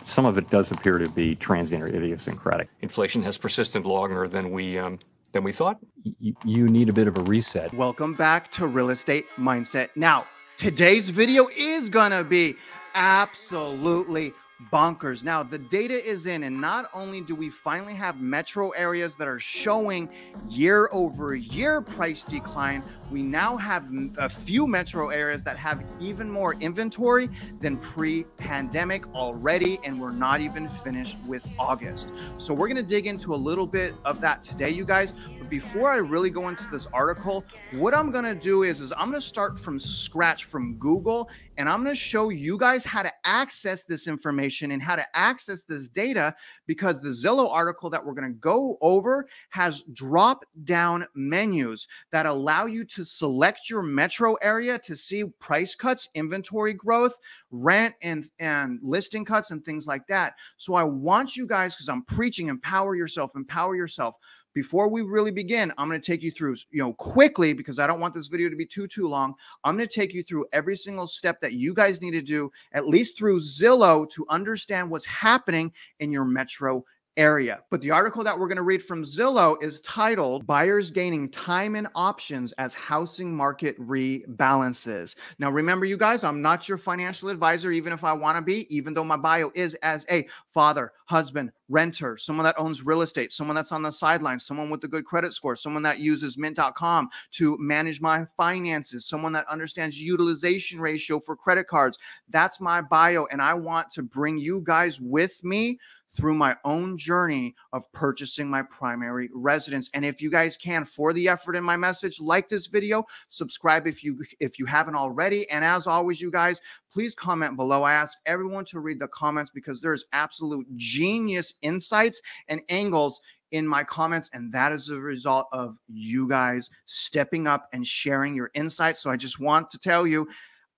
Some of it does appear to be transient or idiosyncratic. Inflation has persisted longer than we thought. You need a bit of a reset. Welcome back to Real Estate Mindset. Now, today's video is gonna be absolutely bonkers. Now, the data is in, and not only do we finally have metro areas that are showing year over year price decline, we now have a few metro areas that have even more inventory than pre-pandemic already, and we're not even finished with August. So we're gonna dig into a little bit of that today, you guys. But before I really go into this article, what I'm gonna do is I'm gonna start from scratch from Google, and I'm gonna show you guys how to access this information and how to access this data, because the Zillow article that we're gonna go over has drop-down menus that allow you to select your metro area to see price cuts, inventory growth, rent, and listing cuts and things like that. So I want you guys, because I'm preaching, empower yourself, empower yourself. Before we really begin, I'm going to take you through, quickly, because I don't want this video to be too long. I'm going to take you through every single step that you guys need to do, at least through Zillow, to understand what's happening in your metro area. But the article that we're going to read from Zillow is titled "Buyers Gaining Time and Options as Housing Market Rebalances." Now, remember, you guys, I'm not your financial advisor, even if I want to be, even though my bio is as a father, husband, renter, someone that owns real estate, someone that's on the sidelines, someone with a good credit score, someone that uses mint.com to manage my finances, someone that understands utilization ratio for credit cards. That's my bio. And I want to bring you guys with me through my own journey of purchasing my primary residence. And if you guys can, for the effort in my message, like this video, subscribe if you haven't already. And as always, you guys, please comment below. I ask everyone to read the comments, because there's absolute genius insights and angles in my comments, and that is a result of you guys stepping up and sharing your insights. So I just want to tell you,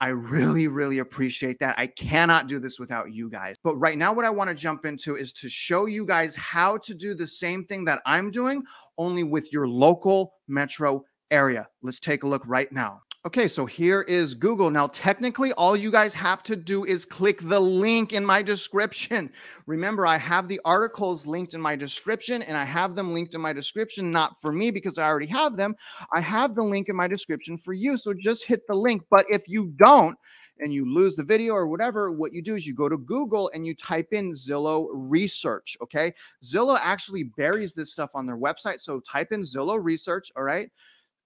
I really, really appreciate that. I cannot do this without you guys. But right now, what I want to jump into is to show you guys how to do the same thing that I'm doing, only with your local metro area. Let's take a look right now. Okay, so here is Google. Now, technically, all you guys have to do is click the link in my description. Remember, I have the articles linked in my description, and I have them linked in my description, not for me because I already have them. I have the link in my description for you, so just hit the link. But if you don't, and you lose the video or whatever, what you do is you go to Google and you type in Zillow Research, okay? Zillow actually buries this stuff on their website, so type in Zillow Research, all right?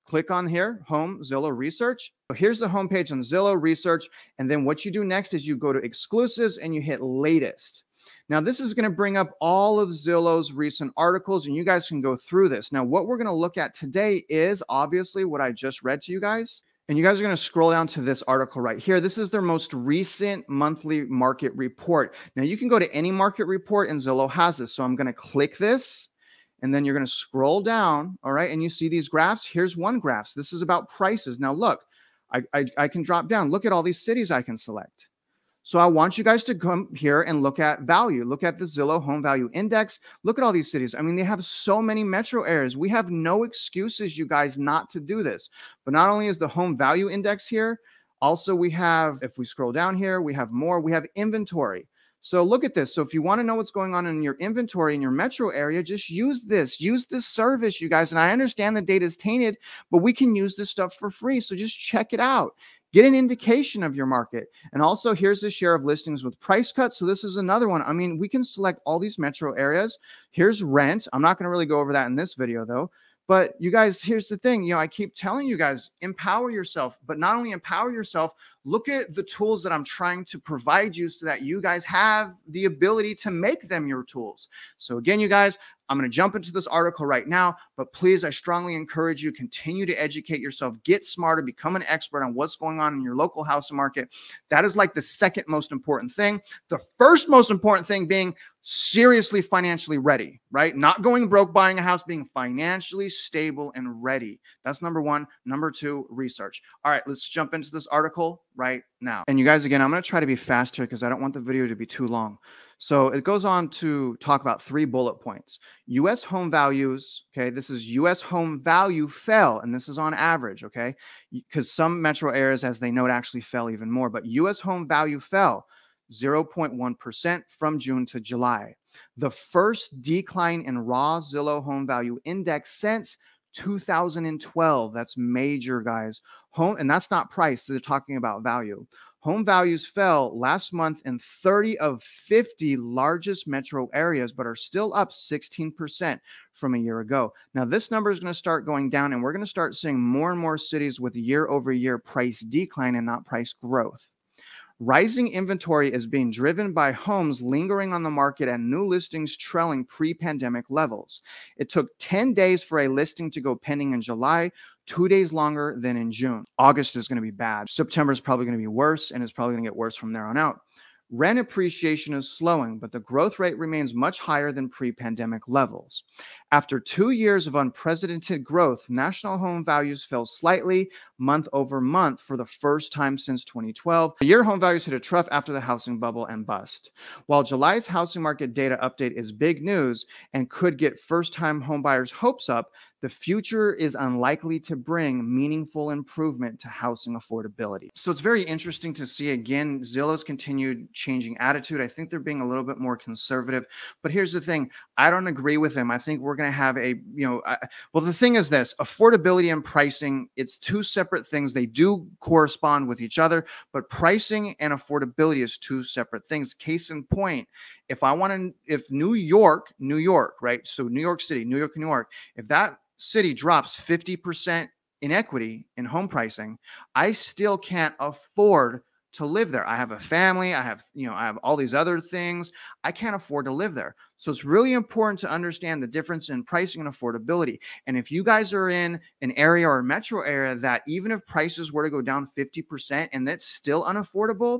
Click on here, home, Zillow Research. So here's the homepage on Zillow Research. And then what you do next is you go to exclusives and you hit latest. Now, this is going to bring up all of Zillow's recent articles, and you guys can go through this. Now, what we're going to look at today is obviously what I just read to you guys. And you guys are going to scroll down to this article right here. This is their most recent monthly market report. Now, you can go to any market report and Zillow has this. So I'm going to click this. And then you're going to scroll down, all right? And you see these graphs. Here's one graph. So this is about prices. Now, look, I can drop down. Look at all these cities I can select. So I want you guys to come here and look at value. Look at the Zillow Home Value Index. Look at all these cities. I mean, they have so many metro areas. We have no excuses, you guys, not to do this. But not only is the Home Value Index here, also we have, if we scroll down here, we have more. We have inventory. So look at this. So if you want to know what's going on in your inventory in your metro area, just use this service, you guys. And I understand the data is tainted, but we can use this stuff for free. So just check it out. Get an indication of your market. And also here's the share of listings with price cuts. So this is another one. I mean, we can select all these metro areas. Here's rent. I'm not going to really go over that in this video though. But you guys, here's the thing, I keep telling you guys, empower yourself, but not only empower yourself, look at the tools that I'm trying to provide you so that you guys have the ability to make them your tools. So again, you guys, I'm going to jump into this article right now, but please, I strongly encourage you, continue to educate yourself, get smarter, become an expert on what's going on in your local housing market. That is like the second most important thing. The first most important thing being seriously financially ready, right? Not going broke buying a house, being financially stable and ready. That's number one. Number two, research. All right, let's jump into this article right now. And you guys, again, I'm going to try to be fast here because I don't want the video to be too long. So it goes on to talk about 3 bullet points. U.S. home values, okay, this is U.S. home value fell, and this is on average, okay, because some metro areas, as they note, actually fell even more, but U.S. home value fell 0.1% from June to July. The first decline in raw Zillow home value index since 2012. That's major, guys. And that's not price. So they're talking about value. Home values fell last month in 30 of 50 largest metro areas, but are still up 16% from a year ago. Now, this number is going to start going down, and we're going to start seeing more and more cities with year-over-year price decline and not price growth. Rising inventory is being driven by homes lingering on the market and new listings trailing pre-pandemic levels. It took 10 days for a listing to go pending in July, 2 days longer than in June. August is going to be bad. September is probably going to be worse, and it's probably going to get worse from there on out. Rent appreciation is slowing, but the growth rate remains much higher than pre-pandemic levels. After 2 years of unprecedented growth, national home values fell slightly month over month for the first time since 2012. The year home values hit a trough after the housing bubble and bust. While July's housing market data update is big news and could get first-time homebuyers' hopes up, the future is unlikely to bring meaningful improvement to housing affordability. So it's very interesting to see, again, Zillow's continued changing attitude. I think they're being a little bit more conservative. But here's the thing. I don't agree with them. I think we're going to have well, the thing is this, affordability and pricing, it's 2 separate things. They do correspond with each other, but pricing and affordability is 2 separate things. Case in point, if New York, right? So New York City, New York, if that city drops 50% in equity in home pricing, I still can't afford to live there. I have a family, I have all these other things. I can't afford to live there. So it's really important to understand the difference in pricing and affordability. And if you guys are in an area or a metro area that even if prices were to go down 50% and that's still unaffordable,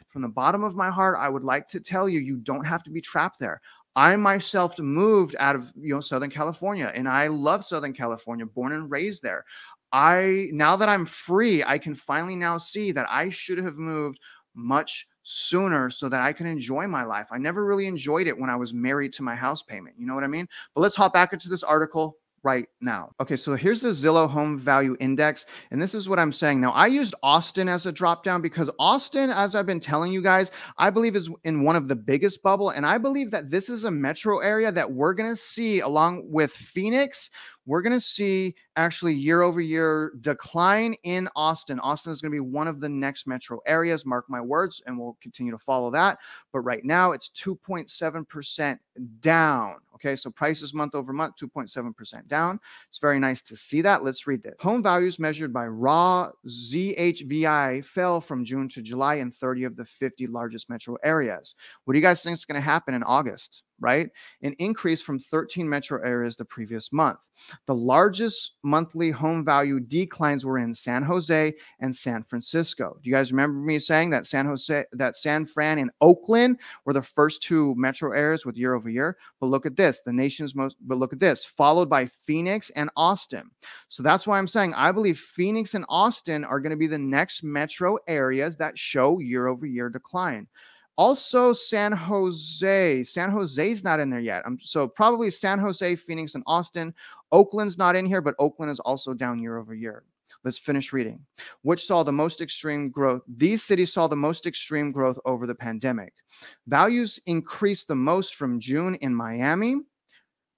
from the bottom of my heart, I would like to tell you, you don't have to be trapped there. I myself moved out of Southern California, and I love Southern California, born and raised there. Now that I'm free, I can finally now see that I should have moved much sooner so that I can enjoy my life. I never really enjoyed it when I was married to my house payment. You know what I mean? But let's hop back into this article right now. Okay, so here's the Zillow Home Value Index, and this is what I'm saying. Now, I used Austin as a drop down because Austin, as I've been telling you guys, I believe is in one of the biggest bubble, and I believe that this is a metro area that we're going to see, along with Phoenix, we're going to see actually year-over-year decline in Austin. Austin is going to be one of the next metro areas, mark my words, and we'll continue to follow that. But right now, it's 2.7% down. Okay, so prices month over month, 2.7% down. It's very nice to see that. Let's read this. Home values measured by raw ZHVI fell from June to July in 30 of the 50 largest metro areas. What do you guys think is going to happen in August? Right? An increase from 13 metro areas the previous month. The largest monthly home value declines were in San Jose and San Francisco. Do you guys remember me saying that San Fran and Oakland were the first 2 metro areas with year over year? But look at this, followed by Phoenix and Austin. So that's why I'm saying I believe Phoenix and Austin are going to be the next metro areas that show year over year decline. Also, San Jose. San Jose's not in there yet. So probably San Jose, Phoenix, and Austin. Oakland's not in here, but Oakland is also down year over year. Let's finish reading. Which saw the most extreme growth? These cities saw the most extreme growth over the pandemic. Values increased the most from June in Miami,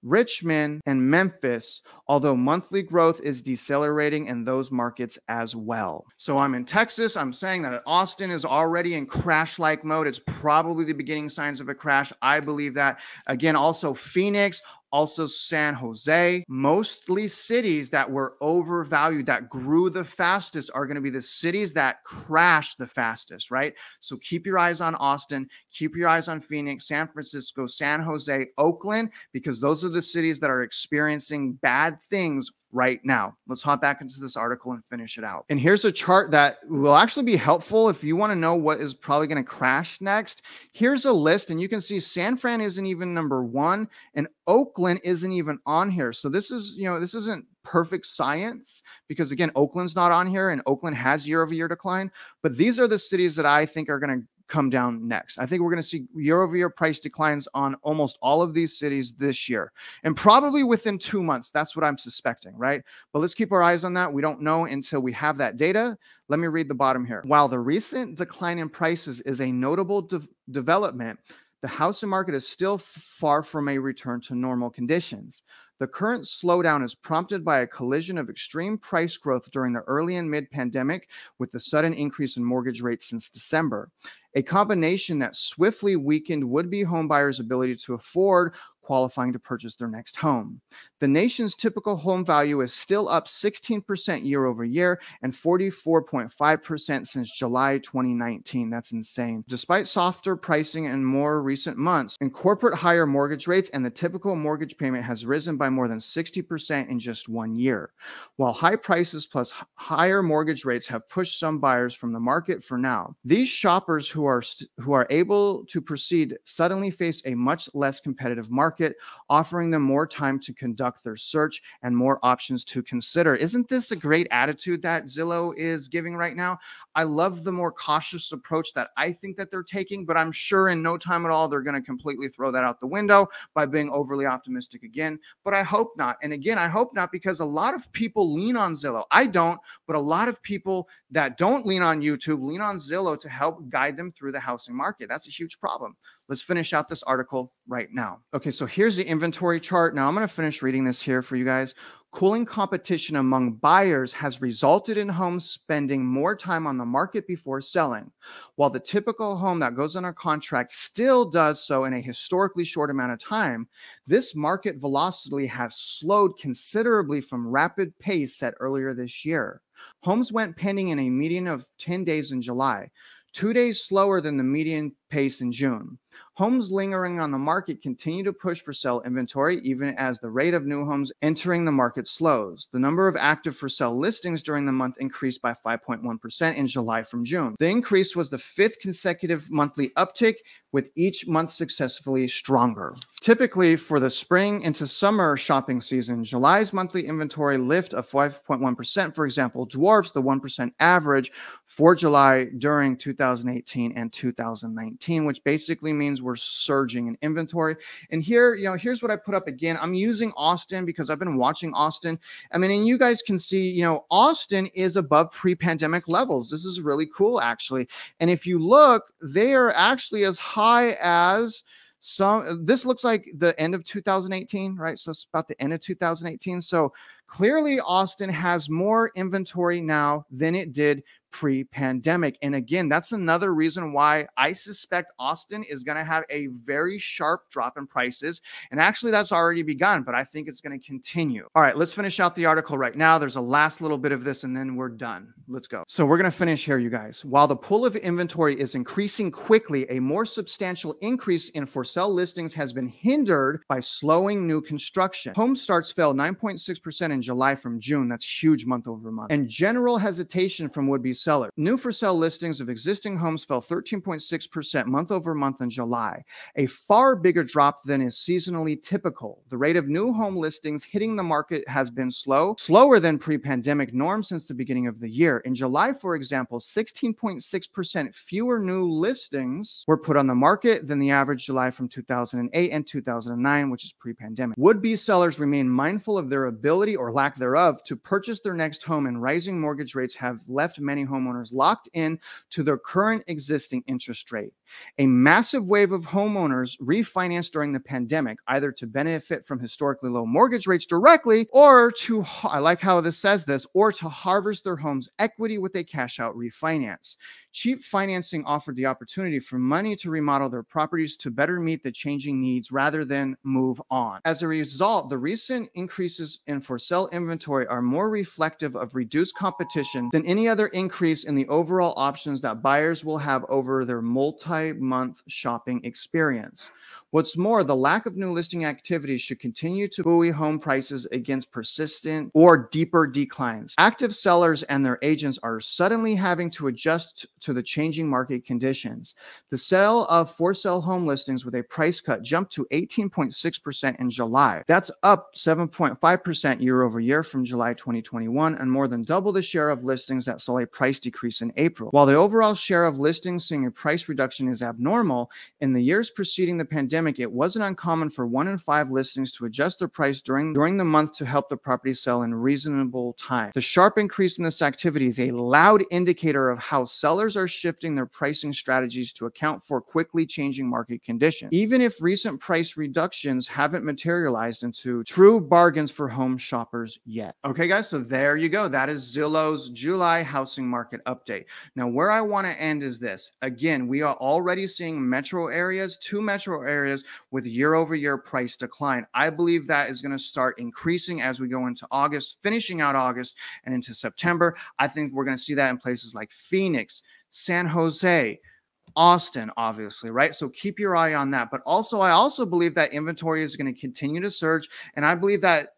Richmond, and Memphis, although monthly growth is decelerating in those markets as well. So I'm in Texas. I'm saying that Austin is already in crash-like mode. It's probably the beginning signs of a crash. I believe that. Again, also Phoenix, also San Jose. Mostly cities that were overvalued, that grew the fastest, are going to be the cities that crash the fastest, right? So keep your eyes on Austin, keep your eyes on Phoenix, San Francisco, San Jose, Oakland, because those are the cities that are experiencing bad things right now. Let's hop back into this article and finish it out. And here's a chart that will actually be helpful if you want to know what is probably going to crash next. Here's a list, and you can see San Fran isn't even number 1, and Oakland isn't even on here. So this is, this isn't perfect science, because again, Oakland's not on here, and Oakland has year over year decline. But these are the cities that I think are going to come down next. I think we're going to see year-over-year price declines on almost all of these cities this year, and probably within 2 months. That's what I'm suspecting, right? But let's keep our eyes on that. We don't know until we have that data. Let me read the bottom here. While the recent decline in prices is a notable development, the housing market is still far from a return to normal conditions. The current slowdown is prompted by a collision of extreme price growth during the early and mid-pandemic with the sudden increase in mortgage rates since December, a combination that swiftly weakened would-be homebuyers' ability to afford qualifying to purchase their next home. The nation's typical home value is still up 16% year over year and 44.5% since July 2019. That's insane. Despite softer pricing in more recent months, in corporate higher mortgage rates, and the typical mortgage payment has risen by more than 60% in just 1 year. While high prices plus higher mortgage rates have pushed some buyers from the market for now, these shoppers who are able to proceed suddenly face a much less competitive market, offering them more time to conduct their search and more options to consider. Isn't this a great attitude that Zillow is giving right now? I love the more cautious approach that I think that they're taking, but I'm sure in no time at all they're going to completely throw that out the window by being overly optimistic again. But I hope not. And again, I hope not, because a lot of people lean on Zillow. I don't, but a lot of people that don't lean on YouTube lean on Zillow to help guide them through the housing market. That's a huge problem. Let's finish out this article right now. Okay, so here's the inventory chart. Now I'm going to finish reading this here for you guys. Cooling competition among buyers has resulted in homes spending more time on the market before selling. While the typical home that goes under contract still does so in a historically short amount of time, this market velocity has slowed considerably from rapid pace set earlier this year. Homes went pending in a median of 10 days in July, 2 days slower than the median pace in June. Homes lingering on the market continue to push for sale inventory, even as the rate of new homes entering the market slows. The number of active for sale listings during the month increased by 5.1% in July from June. The increase was the 5th consecutive monthly uptick, with each month successively stronger. Typically, for the spring into summer shopping season, July's monthly inventory lift of 5.1%, for example, dwarfs the 1% average for July during 2018 and 2019, which basically means we're surging in inventory. And here, here's what I put up again. I'm using Austin because I've been watching Austin. I mean, and you guys can see, Austin is above pre-pandemic levels. This is really cool, actually. And if you look, they are actually as high as this looks like the end of 2018, right? So it's about the end of 2018. So clearly Austin has more inventory now than it did pre-pandemic. And again, that's another reason why I suspect Austin is going to have a very sharp drop in prices. And actually that's already begun, but I think it's going to continue. All right, let's finish out the article right now. There's a last little bit of this and then we're done. Let's go. So we're going to finish here, you guys. While the pool of inventory is increasing quickly, a more substantial increase in for sale listings has been hindered by slowing new construction. Home starts fell 9.6% in July from June. That's huge month over month. And general hesitation from would-be sellers. New for sale listings of existing homes fell 13.6% month over month in July, a far bigger drop than is seasonally typical. The rate of new home listings hitting the market has been slower than pre-pandemic norms since the beginning of the year. In July, for example, 16.6% fewer new listings were put on the market than the average July from 2008 and 2009, which is pre-pandemic. Would-be sellers remain mindful of their ability or lack thereof to purchase their next home, and rising mortgage rates have left many homeowners locked in to their current existing interest rate. A massive wave of homeowners refinanced during the pandemic, either to benefit from historically low mortgage rates directly, or to, I like how this says this, or to harvest their home's equity with a cash out refinance. Cheap financing offered the opportunity for money to remodel their properties to better meet the changing needs rather than move on. As a result, the recent increases in for sale inventory are more reflective of reduced competition than any other increase in the overall options that buyers will have over their multi-month shopping experience. What's more, the lack of new listing activity should continue to buoy home prices against persistent or deeper declines. Active sellers and their agents are suddenly having to adjust to the changing market conditions. The sale of for-sale home listings with a price cut jumped to 18.6% in July. That's up 7.5% year over year from July 2021, and more than double the share of listings that saw a price decrease in April. While the overall share of listings seeing a price reduction is abnormal, in the years preceding the pandemic, it wasn't uncommon for 1 in 5 listings to adjust their price during the month to help the property sell in reasonable time. The sharp increase in this activity is a loud indicator of how sellers are shifting their pricing strategies to account for quickly changing market conditions, even if recent price reductions haven't materialized into true bargains for home shoppers yet. Okay, guys, so there you go. That is Zillow's July housing market update. Now, where I want to end is this. Again, we are already seeing metro areas, 2 metro areas with year-over-year price decline. I believe that is going to start increasing as we go into August, finishing out August and into September. I think we're going to see that in places like Phoenix, San Jose, Austin, obviously, right? So keep your eye on that. But also, I also believe that inventory is going to continue to surge. And I believe that,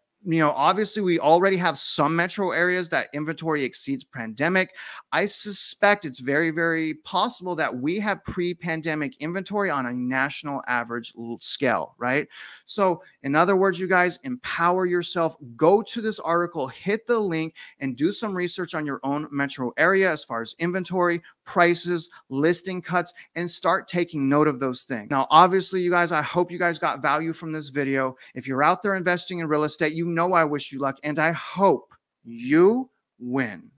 obviously we already have some metro areas that inventory exceeds pandemic. I suspect it's very, very possible that we have pre-pandemic inventory on a national average scale, right? So in other words, you guys, empower yourself, go to this article, hit the link and do some research on your own metro area as far as inventory, prices, listing cuts, and start taking note of those things. Now, obviously, you guys, I hope you guys got value from this video. If you're out there investing in real estate, I wish you luck and I hope you win.